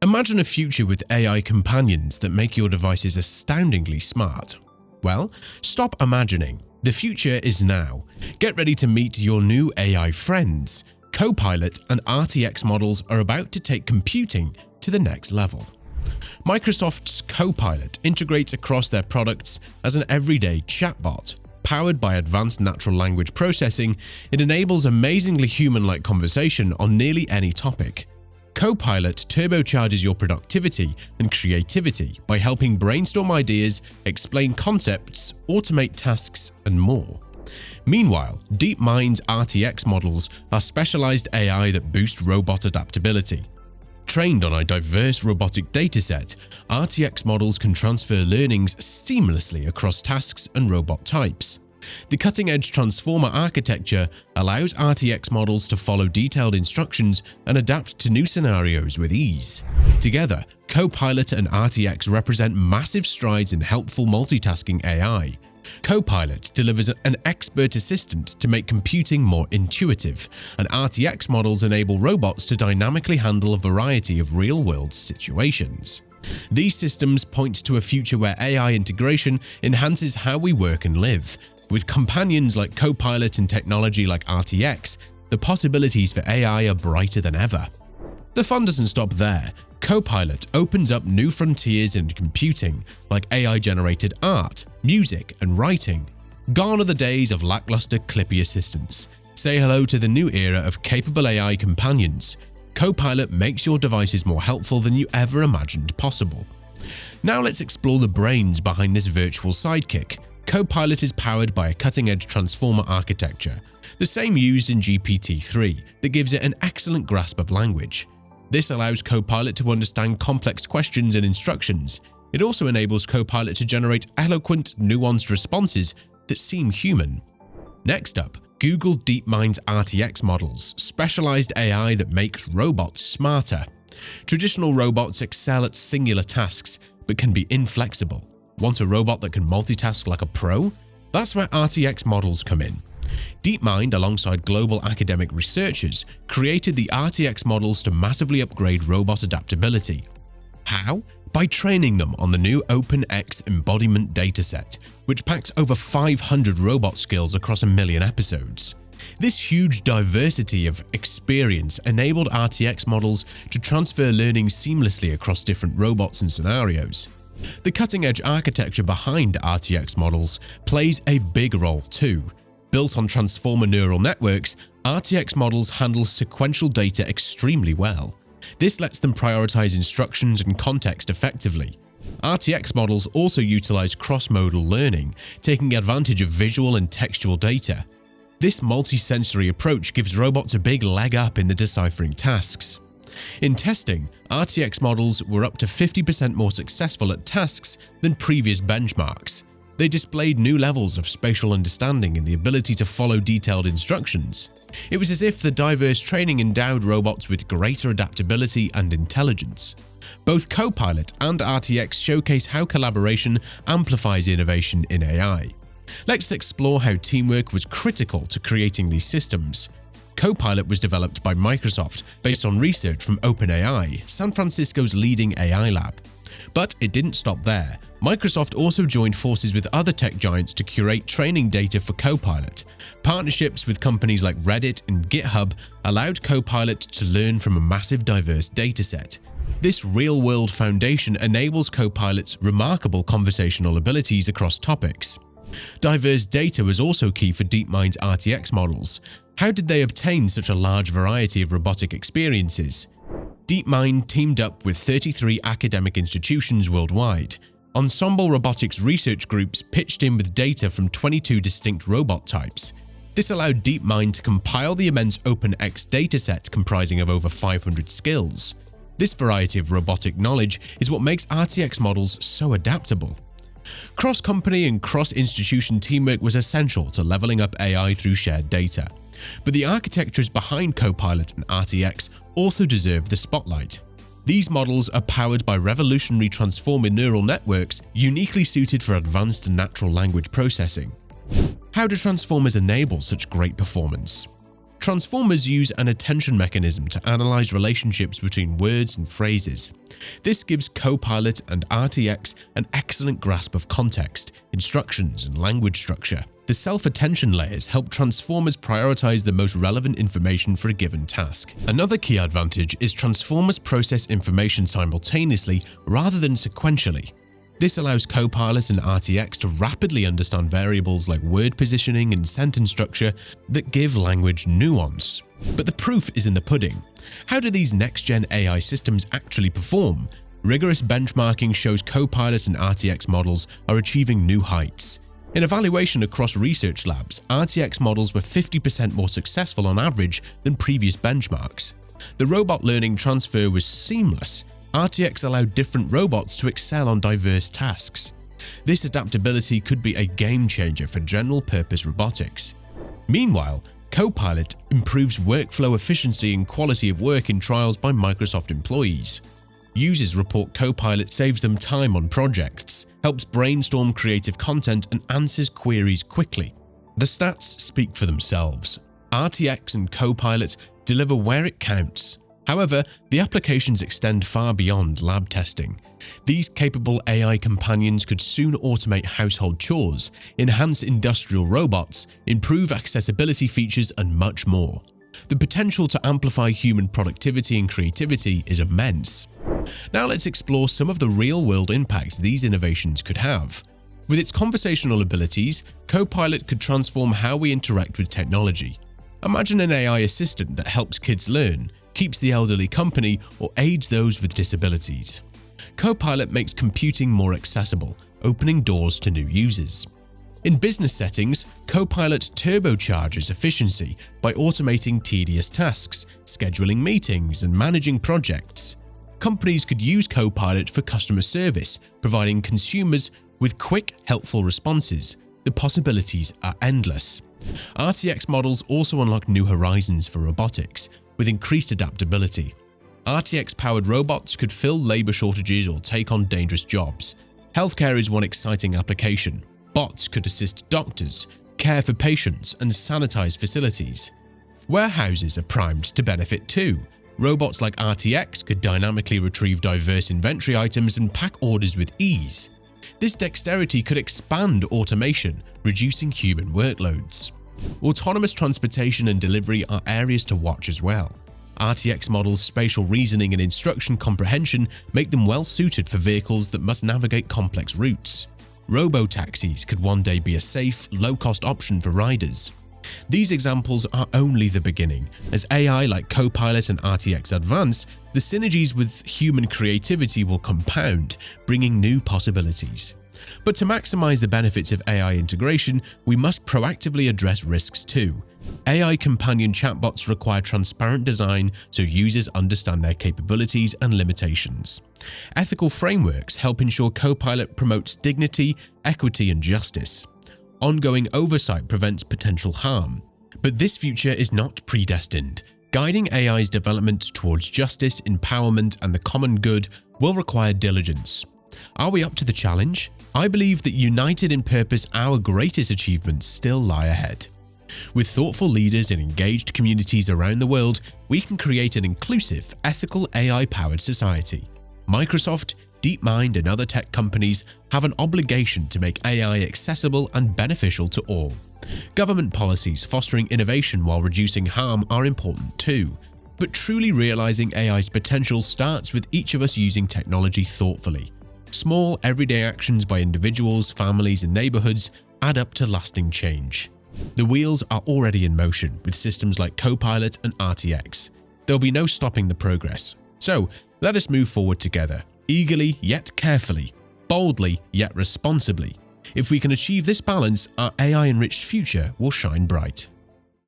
Imagine a future with AI companions that make your devices astoundingly smart. Well, stop imagining. The future is now. Get ready to meet your new AI friends. Copilot and RTX models are about to take computing to the next level. Microsoft's Copilot integrates across their products as an everyday chatbot. Powered by advanced natural language processing, it enables amazingly human-like conversation on nearly any topic. Copilot turbocharges your productivity and creativity by helping brainstorm ideas, explain concepts, automate tasks, and more. Meanwhile, Deepmind's RTX models are specialized AI that boost robot adaptability. Trained on a diverse robotic dataset, RTX models can transfer learnings seamlessly across tasks and robot types. The cutting-edge transformer architecture allows RTX models to follow detailed instructions and adapt to new scenarios with ease. Together, Copilot and RTX represent massive strides in helpful multitasking AI. Copilot delivers an expert assistant to make computing more intuitive, and RTX models enable robots to dynamically handle a variety of real-world situations. These systems point to a future where AI integration enhances how we work and live. With companions like Copilot and technology like RTX, the possibilities for AI are brighter than ever. The fun doesn't stop there. Copilot opens up new frontiers in computing, like AI-generated art, music, and writing. Gone are the days of lackluster clippy assistants. Say hello to the new era of capable AI companions. Copilot makes your devices more helpful than you ever imagined possible. Now let's explore the brains behind this virtual sidekick. Copilot is powered by a cutting-edge transformer architecture, the same used in GPT-3, that gives it an excellent grasp of language. This allows Copilot to understand complex questions and instructions. It also enables Copilot to generate eloquent, nuanced responses that seem human. Next up, Google Deepmind's RTX models, specialized AI that makes robots smarter. Traditional robots excel at singular tasks, but can be inflexible. Want a robot that can multitask like a pro? That's where RTX models come in. Deepmind, alongside global academic researchers, created the RTX models to massively upgrade robot adaptability. How? By training them on the new OpenAI embodiment dataset, which packs over 500 robot skills across 1 million episodes. This huge diversity of experience enabled RTX models to transfer learning seamlessly across different robots and scenarios. The cutting-edge architecture behind RTX models plays a big role too. Built on transformer neural networks, RTX models handle sequential data extremely well. This lets them prioritize instructions and context effectively. RTX models also utilize cross-modal learning, taking advantage of visual and textual data. This multi-sensory approach gives robots a big leg up in the deciphering tasks. In testing, RTX models were up to 50% more successful at tasks than previous benchmarks. They displayed new levels of spatial understanding and the ability to follow detailed instructions. It was as if the diverse training endowed robots with greater adaptability and intelligence. Both Copilot and RTX showcase how collaboration amplifies innovation in AI. Let's explore how teamwork was critical to creating these systems. Copilot was developed by Microsoft based on research from OpenAI, San Francisco's leading AI lab. But it didn't stop there. Microsoft also joined forces with other tech giants to curate training data for Copilot. Partnerships with companies like Reddit and GitHub allowed Copilot to learn from a massive diverse dataset. This real-world foundation enables Copilot's remarkable conversational abilities across topics. Diverse data was also key for Deepmind's RTX models. How did they obtain such a large variety of robotic experiences? Deepmind teamed up with 33 academic institutions worldwide. Ensemble robotics research groups pitched in with data from 22 distinct robot types. This allowed Deepmind to compile the immense OpenAI dataset comprising of over 500 skills. This variety of robotic knowledge is what makes RTX models so adaptable. Cross-company and cross-institution teamwork was essential to leveling up AI through shared data. But the architectures behind Copilot and RTX also deserve the spotlight. These models are powered by revolutionary transformer neural networks uniquely suited for advanced natural language processing. How do transformers enable such great performance? Transformers use an attention mechanism to analyze relationships between words and phrases. This gives Copilot and RTX an excellent grasp of context, instructions, and language structure. The self-attention layers help transformers prioritize the most relevant information for a given task. Another key advantage is transformers process information simultaneously rather than sequentially. This allows Copilot and RTX to rapidly understand variables like word positioning and sentence structure that give language nuance. But the proof is in the pudding. How do these next-gen AI systems actually perform? Rigorous benchmarking shows Copilot and RTX models are achieving new heights. In evaluation across research labs, RTX models were 50% more successful on average than previous benchmarks. The robot learning transfer was seamless. RTX allowed different robots to excel on diverse tasks. This adaptability could be a game changer for general-purpose robotics. Meanwhile, Copilot improves workflow efficiency and quality of work in trials by Microsoft employees. Users report Copilot saves them time on projects, helps brainstorm creative content, and answers queries quickly. The stats speak for themselves. RTX and Copilot deliver where it counts. However, the applications extend far beyond lab testing. These capable AI companions could soon automate household chores, enhance industrial robots, improve accessibility features, and much more. The potential to amplify human productivity and creativity is immense. Now let's explore some of the real-world impacts these innovations could have. With its conversational abilities, Copilot could transform how we interact with technology. Imagine an AI assistant that helps kids learn, keeps the elderly company, or aids those with disabilities. Copilot makes computing more accessible, opening doors to new users. In business settings, Copilot turbocharges efficiency by automating tedious tasks, scheduling meetings, and managing projects. Companies could use Copilot for customer service, providing consumers with quick, helpful responses. The possibilities are endless. RTX models also unlock new horizons for robotics, with increased adaptability. RTX-powered robots could fill labor shortages or take on dangerous jobs. Healthcare is one exciting application. Bots could assist doctors, care for patients, and sanitize facilities. Warehouses are primed to benefit too. Robots like RTX could dynamically retrieve diverse inventory items and pack orders with ease. This dexterity could expand automation, reducing human workloads. Autonomous transportation and delivery are areas to watch as well. RTX models' spatial reasoning and instruction comprehension make them well suited for vehicles that must navigate complex routes. Robo-taxis could one day be a safe, low-cost option for riders. These examples are only the beginning. As AI like Copilot and RTX advance, the synergies with human creativity will compound, bringing new possibilities. But to maximize the benefits of AI integration, we must proactively address risks too. AI companion chatbots require transparent design so users understand their capabilities and limitations. Ethical frameworks help ensure Copilot promotes dignity, equity, and justice. Ongoing oversight prevents potential harm. But this future is not predestined. Guiding AI's development towards justice, empowerment, and the common good will require diligence. Are we up to the challenge? I believe that united in purpose, our greatest achievements still lie ahead. With thoughtful leaders and engaged communities around the world, we can create an inclusive, ethical AI-powered society. Microsoft, Deepmind, and other tech companies have an obligation to make AI accessible and beneficial to all. Government policies fostering innovation while reducing harm are important too. But truly realizing AI's potential starts with each of us using technology thoughtfully. Small, everyday actions by individuals, families, and neighborhoods add up to lasting change. The wheels are already in motion with systems like Copilot and RTX. There'll be no stopping the progress. So, let us move forward together, eagerly yet carefully, boldly yet responsibly. If we can achieve this balance, our AI-enriched future will shine bright.